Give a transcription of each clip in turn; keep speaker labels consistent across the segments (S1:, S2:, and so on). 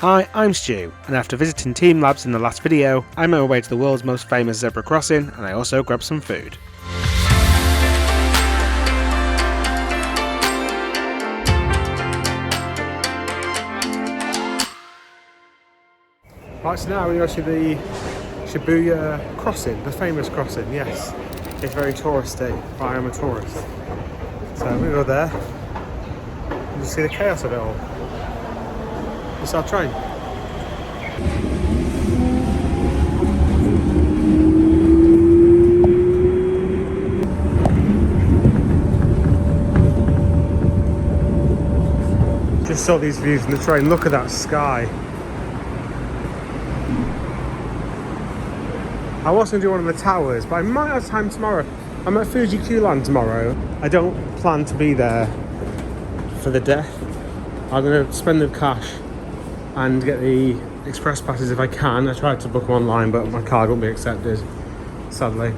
S1: Hi, I'm Stu, and after visiting Teamlabs in the last video, I'm on my way to the world's most famous zebra crossing, and I also grabbed some food. Right, so now we're going to the Shibuya crossing, the famous crossing, yes. It's very touristy, but I am a tourist. So I'm going to go there and just see the chaos of it all. It's our train. Just saw these views from the train. Look at that sky. I was going to do one of the towers, but I might have time tomorrow. I'm at Fuji-Q Highland tomorrow. I don't plan to be there for the death. I'm going to spend the cash and get the express passes if I can. I tried to book them online, but my card won't be accepted, sadly.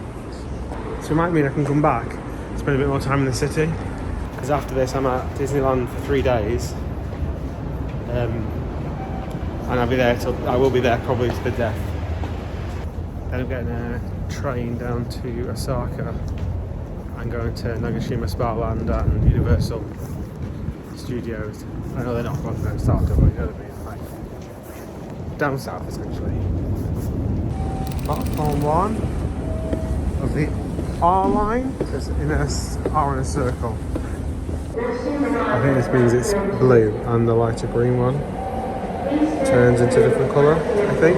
S1: So it might mean I can come back, spend a bit more time in the city. Because after this, I'm at Disneyland for 3 days. And I will be there probably to the death. Then I'm getting a train down to Osaka and going to Nagashima Spa Land and Universal Studios. I know they're not going to start, but you know what I mean, like down south essentially. Platform 1 of the R line is in a circle. I think this means it's blue and the lighter green one turns into a different colour, I think.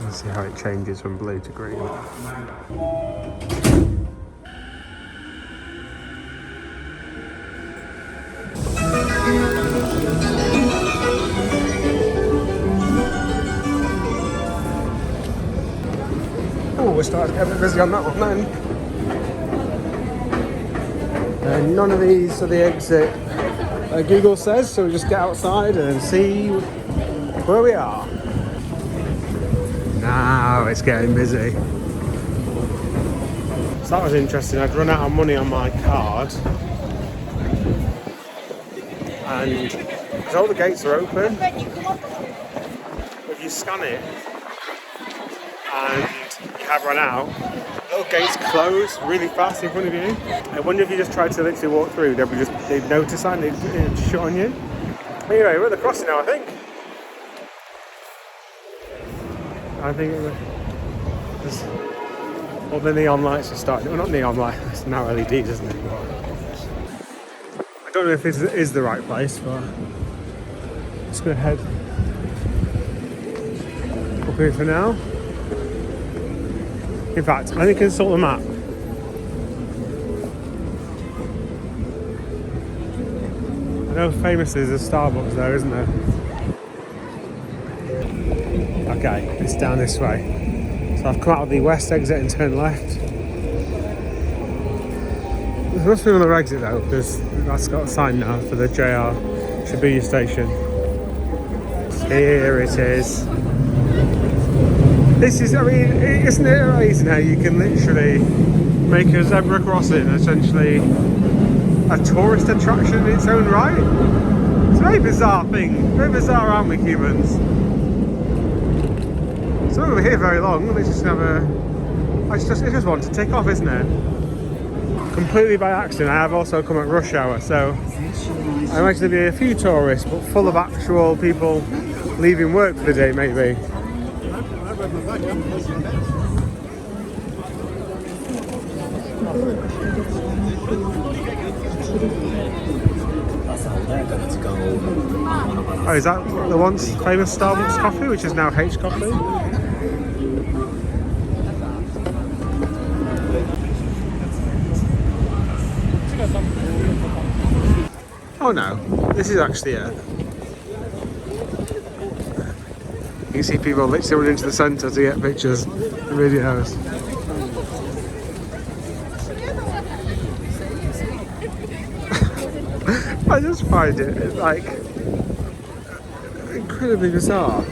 S1: Let's see how it changes from blue to green. Oh, we're starting to get a bit busy on that one then. And none of these are the exit Google says, so we just get outside and see where we are. Now it's getting busy. So that was interesting. I'd run out of money on my card, and because all the gates are open, if you scan it and you have run out, little gates close really fast in front of you. I wonder if you just tried to literally walk through, they'd notice that and they'd shut on you. Anyway, we're at the crossing now, I think. All the neon lights are starting. Well, not neon lights, it's now LEDs, isn't it? I don't know if this is the right place, but I'm just going to head up here for now. In fact, I think I can sort the map. I know famously there's a Starbucks there, isn't there? Okay, it's down this way. So I've come out of the west exit and turned left. There must be another exit though, because that's got a sign now for the JR Shibuya station. Here it is. This is, I mean, isn't it amazing how you can literally make a zebra crossing essentially a tourist attraction in its own right? It's a very bizarre thing. Very bizarre, aren't we, humans? So we're here very long. Let's just have it's just one to tick off, isn't it? Completely by accident. I have also come at rush hour, so I imagine there'll be a few tourists, but full of actual people leaving work for the day, maybe. Oh, is that the once famous Starbucks coffee, which is now H coffee? Oh no, this is actually it. You can see people literally running into the centre to get pictures and videos. I just find it like incredibly bizarre.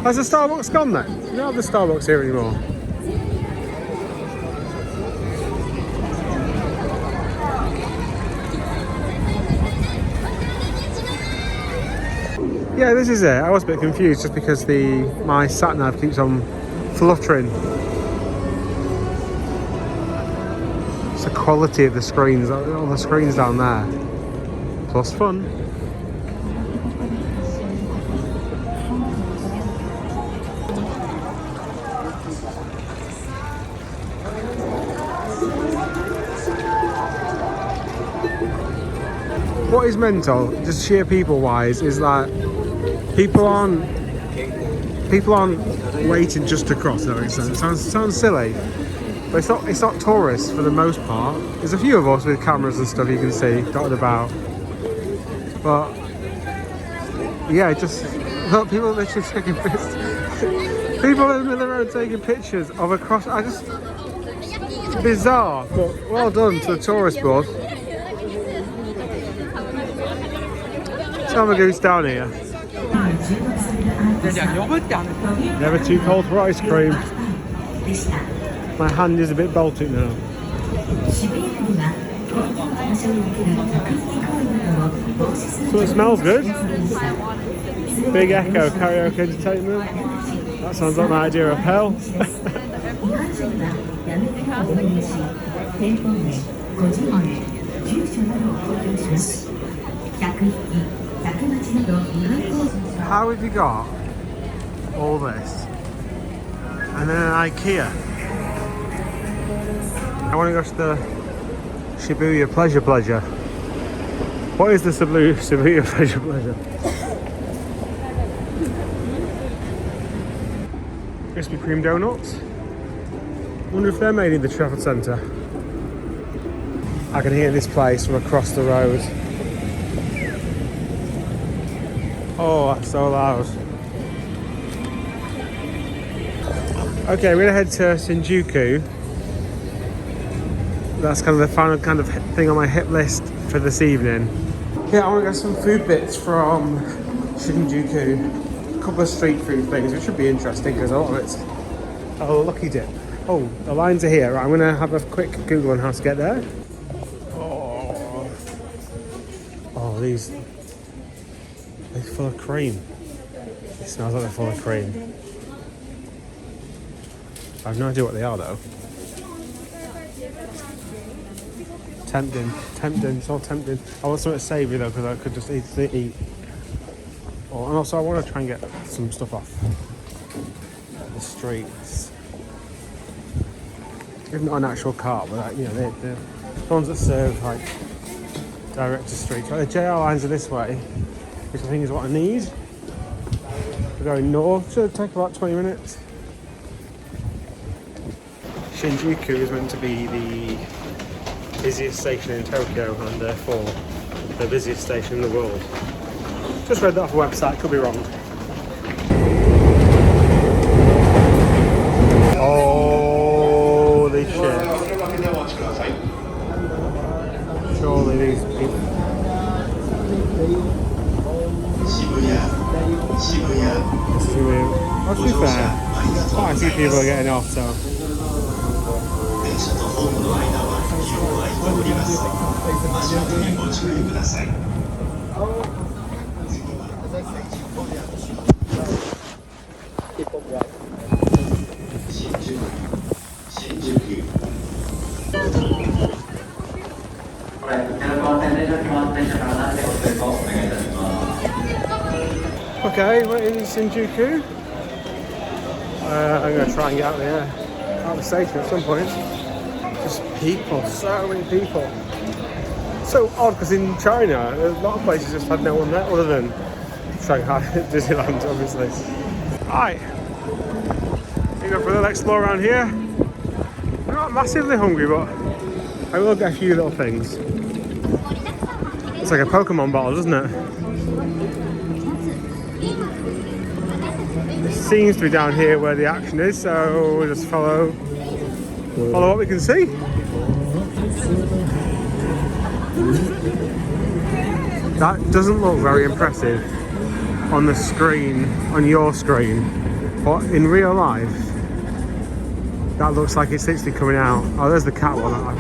S1: Has the Starbucks gone then? You don't have the Starbucks here anymore. Yeah, this is it. I was a bit confused just because my sat nav keeps on fluttering. It's the quality of the screens, all the screens down there. Plus fun. What is mental, just sheer people wise, is that people aren't waiting just to cross. That makes sense. It sounds silly, but it's not tourists for the most part. There's a few of us with cameras and stuff you can see dotted about, but yeah, just look, people are literally taking pictures. People in the road taking pictures of a cross. It's bizarre, but well done to the tourist board. Have a goose down here. Never too cold for ice cream. My hand is a bit Baltic now. So it smells good. Big Echo karaoke entertainment. That sounds like my idea of hell. How have you got all this and then an IKEA? I want to go to the Shibuya Pleasure. What is the Shibuya Pleasure? Krispy Kreme donuts. Wonder if they're made in the travel centre. I can hear this place from across the road. Oh, that's so loud. Okay, we're gonna head to Shinjuku. That's kind of the final kind of thing on my hit list for this evening. Yeah, I want to get some food bits from Shinjuku. A couple of street food things, which should be interesting because a lot of it's a lucky dip. Oh, the lines are here. Right, I'm gonna have a quick Google on how to get there. Oh, these. They're full of cream. It smells like they're full of cream. I have no idea what they are though. Tempting, it's all tempting. I want something savoury though, because I could just eat. Oh, and also I want to try and get some stuff off the streets. If not an actual cart, but the ones that serve like direct to streets. Like the JR lines are this way, which I think is what I need. We're going north, should take about 20 minutes. Shinjuku is meant to be the busiest station in Tokyo and therefore the busiest station in the world. Just read that off a website, could be wrong. Holy shit. Surely these people. Shibuya. Well, to be fair, quite a few people are getting off, so. Okay, we're in Shinjuku. I'm going to try and get out of the station at some point. Just people, so many people. So odd because in China, a lot of places just had no one there other than Shanghai Disneyland, obviously. Right, we go for a little explore around here. I'm not massively hungry, but I will get a few little things. It's like a Pokemon bottle, doesn't it? It seems to be down here where the action is, so we'll just follow what we can see. That doesn't look very impressive on the screen, on your screen. But in real life, that looks like it's literally coming out. Oh, there's the cat one.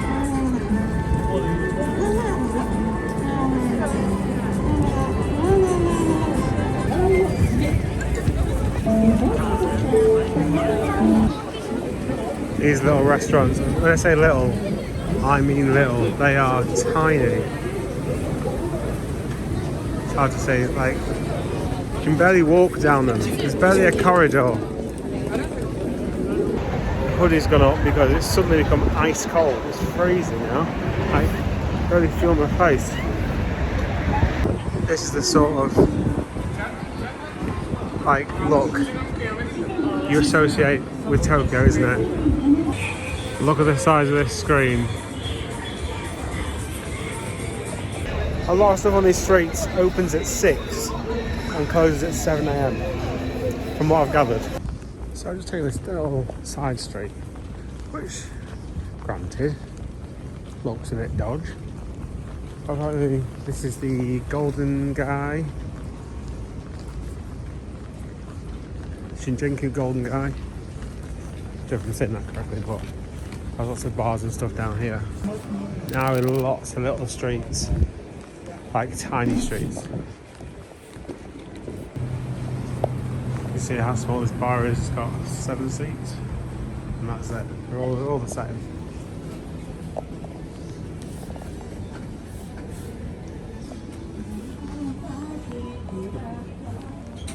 S1: These little restaurants, when I say little, I mean little. They are tiny. It's hard to say, like, you can barely walk down them. There's barely a corridor. The hoodie's gone up because it's suddenly become ice cold. It's freezing now. I barely feel my face. This is the sort of, like, look you associate with Tokyo, isn't it? Look at the size of this screen. A lot of stuff on these streets opens at 6 and closes at 7 AM, from what I've gathered. So I'm just taking this little side street, which, granted, looks a bit dodgy. Apparently, this is the Golden Guy. Shinjuku Golden Guy. I don't know if I'm saying that correctly, but there's lots of bars and stuff down here. Now in lots of little streets, like tiny streets. You see how small this bar is. It's got 7 seats, and that's it. They're all the same.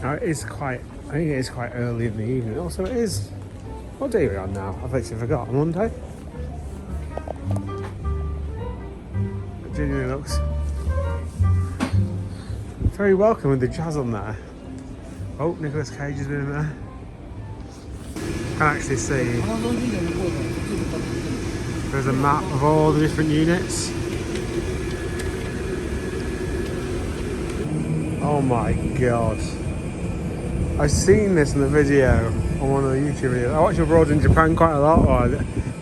S1: Now it is quite. I think it is quite early in the evening. Also, it is. What day are we on now? I've actually forgotten. Monday? It genuinely looks very welcome with the jazz on there. Oh, Nicolas Cage has been in there. You can actually see there's a map of all the different units. Oh my god. I've seen this in the video on one of the YouTube videos. I watch Abroad in Japan quite a lot, or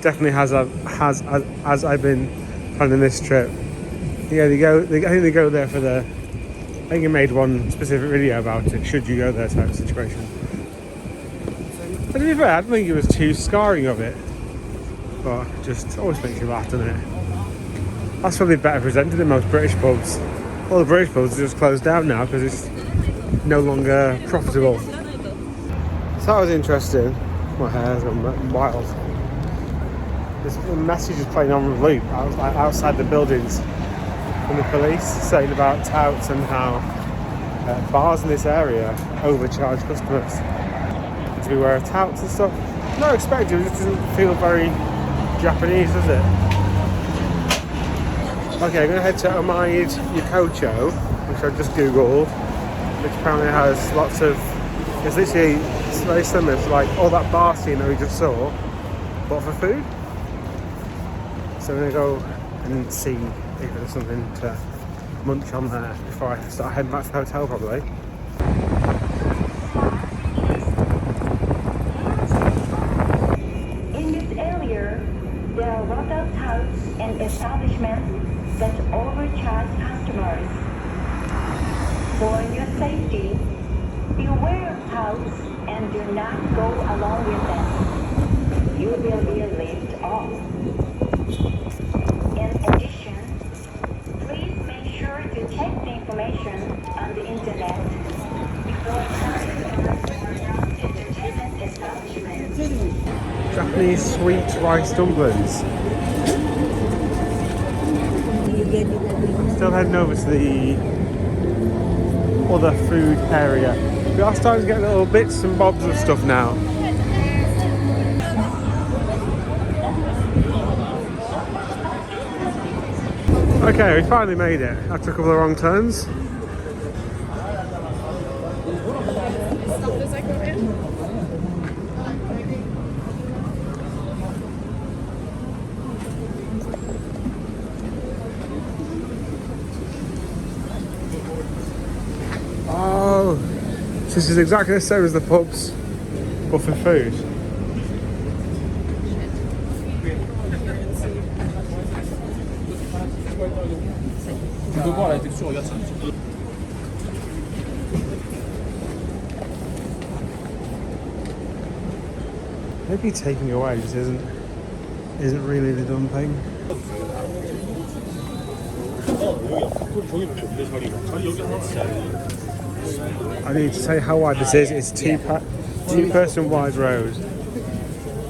S1: definitely as I've been planning this trip. Yeah, I think they go there for the. I think I made one specific video about it. Should you go there type of situation? But to be fair, I don't think it was too scarring of it, but just always makes you laugh, doesn't it? That's probably better presented than most British pubs. All the British pubs are just closed down now because it's no longer profitable. So that was interesting. My hair's gone wild. This message is playing on loop outside the buildings from the police, saying about touts and how bars in this area overcharge customers. To beware of touts and stuff. Not expected, it just doesn't feel very Japanese, does it? Okay, I'm going to head to Omaid Yokocho, which I just googled, which apparently has lots of, it's literally very similar to like all that bar scene that we just saw, but for food. So I'm going to go and see if there's something to munch on there before I start heading back to the hotel probably.
S2: In this area, there are a lot of touts and establishments that overcharge customers. For your safety, beware of touts and do not go along with them. You will be lived off. In addition, please make sure to check the information on the internet before entering entertainment establishments.
S1: Japanese sweet rice dumplings. Still heading over to the other food area. We are starting to get little bits and bobs of stuff now. Okay, we finally made it. After a couple of wrong turns. Oh, this is exactly the same as the pubs, but for food. Maybe taking away just isn't really the done thing. I need to tell you how wide this is. It's two-person wide road.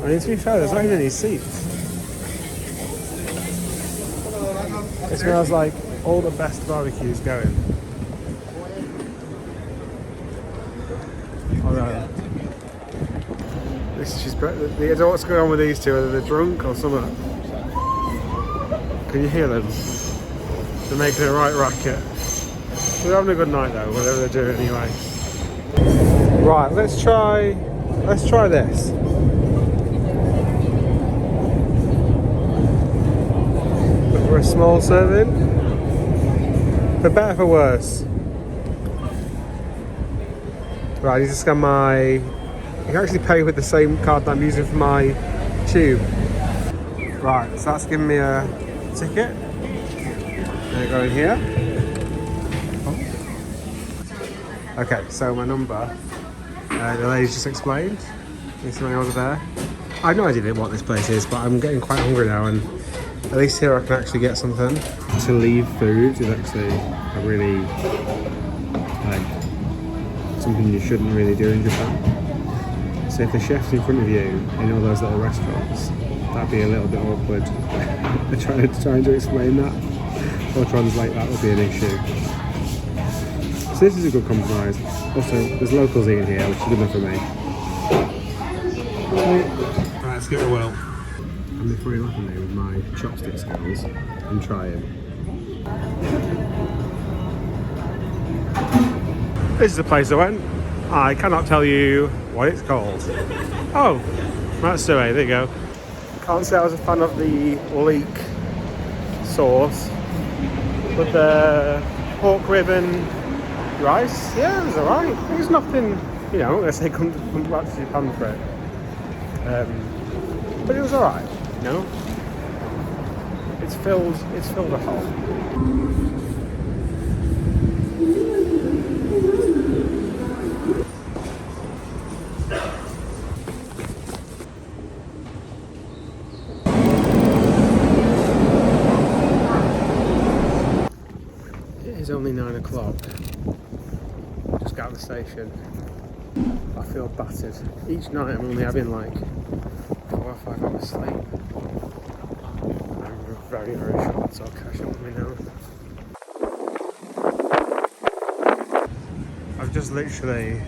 S1: I mean, to be fair, there's not even any seats. It smells like all the best barbecues going. Although, this is just, I don't know what's going on with these two, whether they're drunk or something. Can you hear them? They're making a right racket. They're having a good night though, whatever they're doing anyway. Right, let's try this. For a small serving. For better, for worse. Right, I need to scan my... You can actually pay with the same card that I'm using for my tube. Right, so that's giving me a ticket. There you go in here. Oh. Okay, so my number. The lady just explained. There's something over there. I have no idea what this place is, but I'm getting quite hungry now, and at least here I can actually get something. To leave food is actually a really, like, something you shouldn't really do in Japan. So if the chef's in front of you in all those little restaurants, that'd be a little bit awkward. trying to explain that or translate that would be an issue. So this is a good compromise. Also, there's locals eating here, which is good enough for me. Right, let's give it a whirl. I'm before you look at me with my chopstick skills and try it. This is the place I went. I cannot tell you what it's called. Oh, Matsue, there you go. Can't say I was a fan of the leek sauce, but the pork rib and rice, yeah, it was alright. It was nothing, you know, I'm not going to say come back to Japan for it. But it was alright, you know. It's filled a hole. It's only 9 o'clock. Just got out of the station. I feel battered. Each night I'm only having like 4 or 5 hours sleep. I'm very, very short, so I'll catch up with me now. I've just literally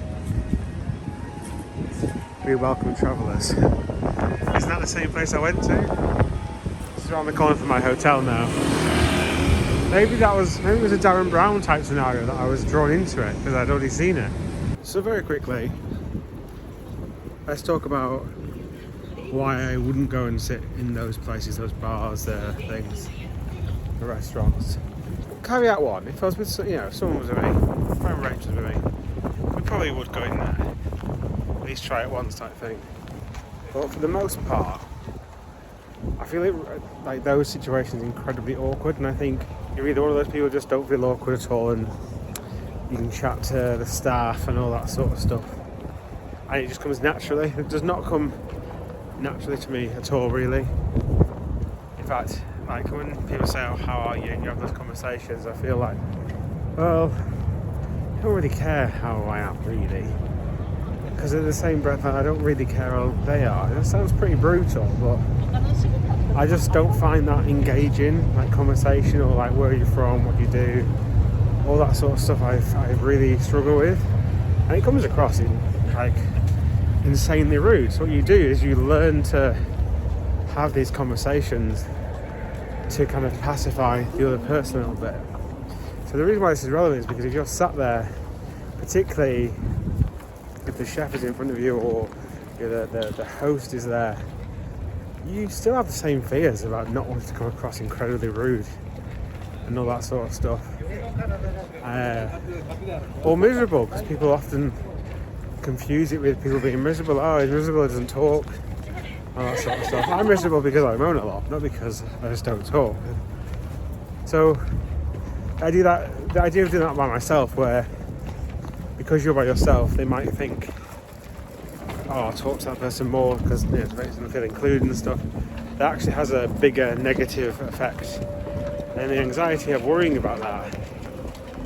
S1: re-welcomed travellers. Isn't that the same place I went to? This is around the corner from my hotel now. Maybe it was a Darren Brown type scenario that I was drawn into it because I'd already seen it. So very quickly, let's talk about why I wouldn't go and sit in those places, those bars, things, the restaurants. Caveat one: if I was with, if someone was with me, if my Rach was with me, we probably would go in there, at least try it once type thing. But for the most part, I feel like those situations are incredibly awkward, and I think you're either one of those people who just don't feel awkward at all and you can chat to the staff and all that sort of stuff, and it just comes naturally. It does not come naturally to me at all, really. In fact, like when people say, "Oh, how are you?" and you have those conversations, I feel like, well, I don't really care how I am, really, because in the same breath I don't really care how they are. It sounds pretty brutal, but I just don't find that engaging, like conversation, or like where you're from, what you do, all that sort of stuff. I really struggle with, and it comes across in like insanely rude. So what you do is you learn to have these conversations to kind of pacify the other person a little bit. So the reason why this is relevant is because if you're sat there, particularly if the chef is in front of you or the host is there, you still have the same fears about not wanting to come across incredibly rude and all that sort of stuff. Or miserable, because people often confuse it with people being miserable. Oh, he's miserable, he doesn't talk, all that sort of stuff. I'm miserable because I moan a lot, not because I just don't talk. So the idea of doing that by myself, where because you're by yourself, they might think, oh, talk to that person more because it makes them feel included and stuff, that actually has a bigger negative effect. And the anxiety of worrying about that,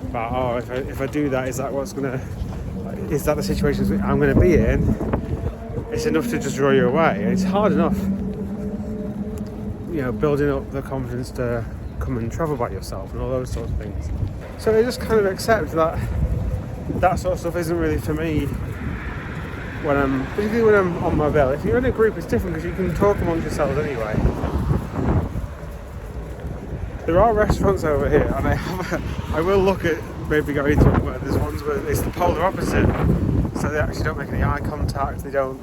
S1: about, oh, if I do that, is that the situation I'm going to be in? It's enough to just draw you away. And it's hard enough, building up the confidence to come and travel by yourself and all those sorts of things. So I just kind of accept that sort of stuff isn't really for me particularly when I'm on my bill. If you're in a group, it's different because you can talk amongst yourselves anyway. There are restaurants over here, and I will look at maybe going to one, but there's ones where it's the polar opposite. So they actually don't make any eye contact. They don't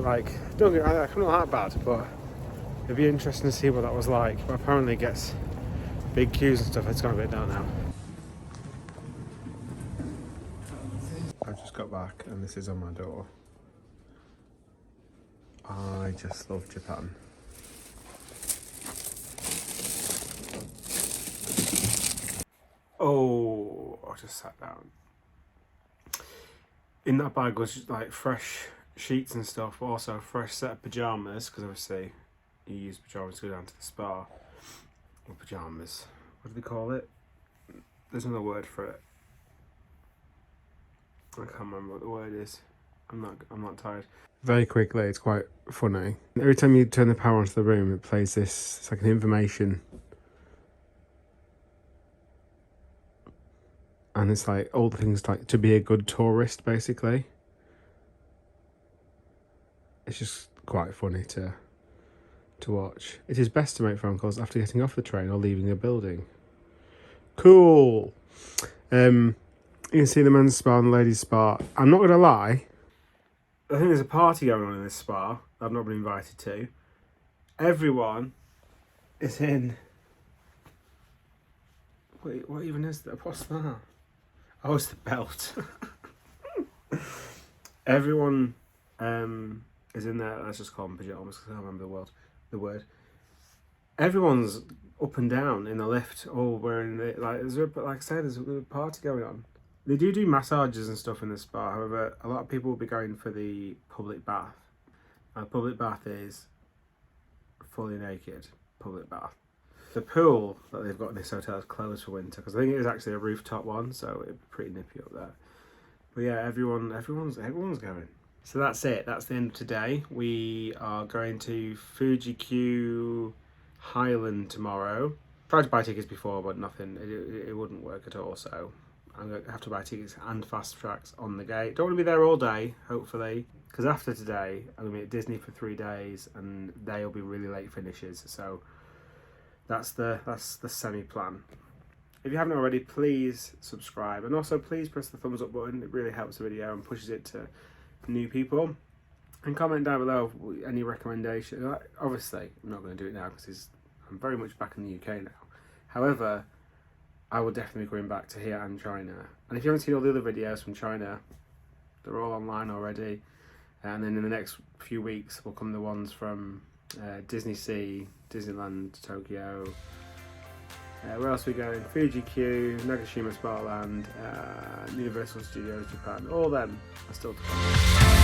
S1: like. I'm not that bad, but it'd be interesting to see what that was like. But apparently it gets big queues and stuff. It's gone a bit down now. I just got back, and this is on my door. I just love Japan. Oh, I just sat down. In that bag was like fresh sheets and stuff, but also a fresh set of pyjamas, because obviously you use pyjamas to go down to the spa. Or pyjamas. What do they call it? There's another word for it. I can't remember what the word is. I'm not tired. Very quickly, it's quite funny. Every time you turn the power onto the room, it plays this. It's like an information. And it's like all the things like to be a good tourist, basically. It's just quite funny to watch. It is best to make phone calls after getting off the train or leaving a building. Cool. You can see the men's spa and the ladies' spa. I'm not going to lie. I think there's a party going on in this spa that I've not been invited to. Everyone is in... Wait, what even is that? What's that? Oh, it's the belt. Everyone is in there. Let's just call them pajamas because I can't remember the word. Everyone's up and down in the lift, all wearing like I said, there's a party going on. They do massages and stuff in the spa. However, a lot of people will be going for the public bath. Now, the public bath is fully naked public bath. The pool that they've got in this hotel is closed for winter because I think it is actually a rooftop one, so it'd be pretty nippy up there. But yeah, everyone's going. So that's it. That's the end of today. We are going to Fuji-Q Highland tomorrow. Tried to buy tickets before, but nothing. It wouldn't work at all. So I'm going to have to buy tickets and fast tracks on the gate. Don't want to be there all day, hopefully, because after today I'm going to be at Disney for 3 days, and they'll be really late finishes. So that's the semi-plan. If you haven't already, please subscribe, and also please press the thumbs up button. It really helps the video and pushes it to new people. And comment down below any recommendation. Obviously, I'm not going to do it now because I'm very much back in the UK now. However, I will definitely be going back to here and China. And if you haven't seen all the other videos from China, they're all online already. And then in the next few weeks will come the ones from DisneySea, Disneyland Tokyo. Where else are we going? Fuji-Q, Nagashima Spa Land, Universal Studios Japan. All them are still to come.